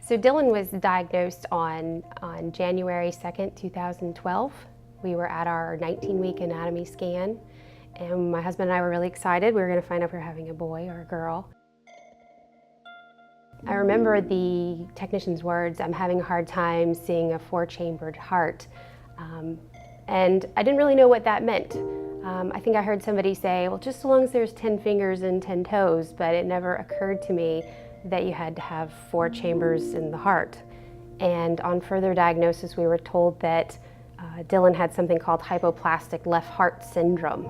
So Dylan was diagnosed on January 2nd, 2012. We were at our 19-week anatomy scan, and my husband and I were really excited. We were going to find out if we were having a boy or a girl. I remember the technician's words, "I'm having a hard time seeing a 4-chambered heart." And I didn't really know what that meant. I think I heard somebody say, well, just as long as there's 10 fingers and 10 toes, but it never occurred to me that you had to have 4 chambers in the heart. And on further diagnosis, we were told that Dylan had something called hypoplastic left heart syndrome.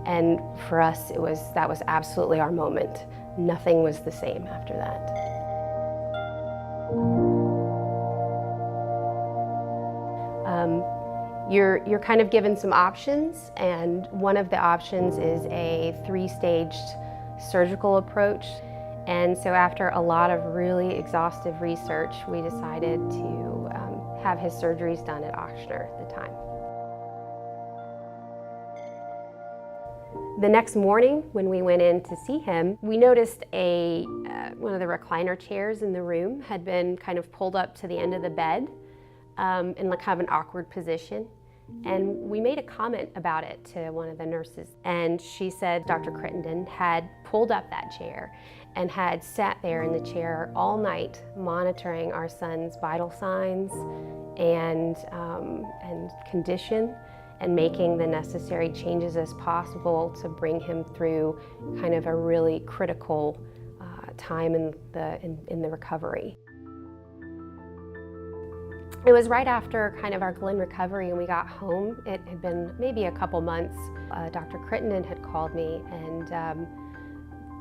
And for us, that was absolutely our moment. Nothing was the same after that. You're kind of given some options, and one of the options is a 3-staged surgical approach. And so after a lot of really exhaustive research, we decided to have his surgeries done at Ochsner at the time. The next morning when we went in to see him, we noticed one of the recliner chairs in the room had been kind of pulled up to the end of the bed in like kind of an awkward position. And we made a comment about it to one of the nurses, and she said Dr. Crittenden had pulled up that chair and had sat there in the chair all night monitoring our son's vital signs and condition, and making the necessary changes as possible to bring him through kind of a really critical time in the recovery. It was right after kind of our Glen recovery, and we got home. It had been maybe a couple months. Dr. Crittenden had called me and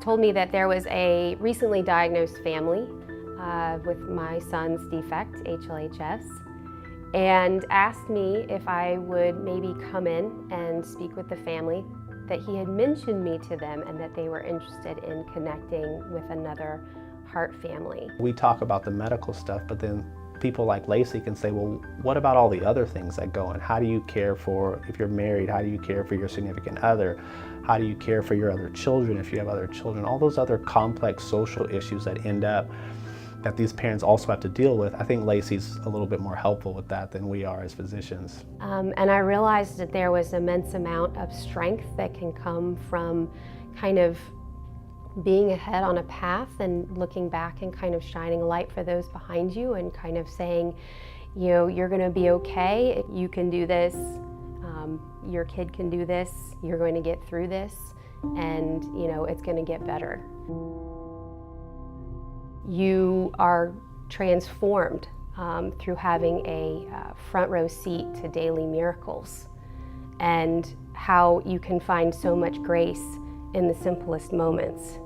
told me that there was a recently diagnosed family with my son's defect, HLHS, and asked me if I would maybe come in and speak with the family, that he had mentioned me to them and that they were interested in connecting with another heart family. We talk about the medical stuff, but then people like Lacie can say, well, what about all the other things that go on? How do you care for, if you're married, how do you care for your significant other? How do you care for your other children if you have other children? All those other complex social issues that end up, that these parents also have to deal with. I think Lacie's a little bit more helpful with that than we are as physicians. And I realized that there was an immense amount of strength that can come from kind of being ahead on a path and looking back and kind of shining a light for those behind you and kind of saying, you know, you're going to be okay, you can do this, your kid can do this, you're going to get through this, and you know, it's going to get better. You are transformed through having a front row seat to daily miracles, and how you can find so much grace in the simplest moments,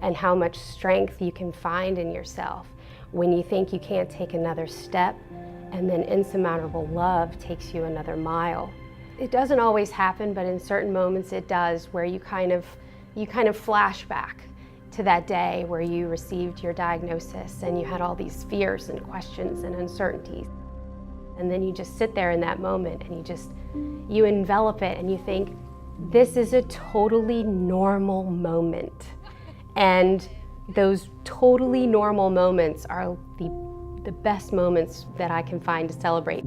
and how much strength you can find in yourself when you think you can't take another step, and then insurmountable love takes you another mile. It doesn't always happen, but in certain moments it does, where you kind of flash back to that day where you received your diagnosis and you had all these fears and questions and uncertainties. And then you just sit there in that moment and you envelop it and you think, this is a totally normal moment. And those totally normal moments are the best moments that I can find to celebrate.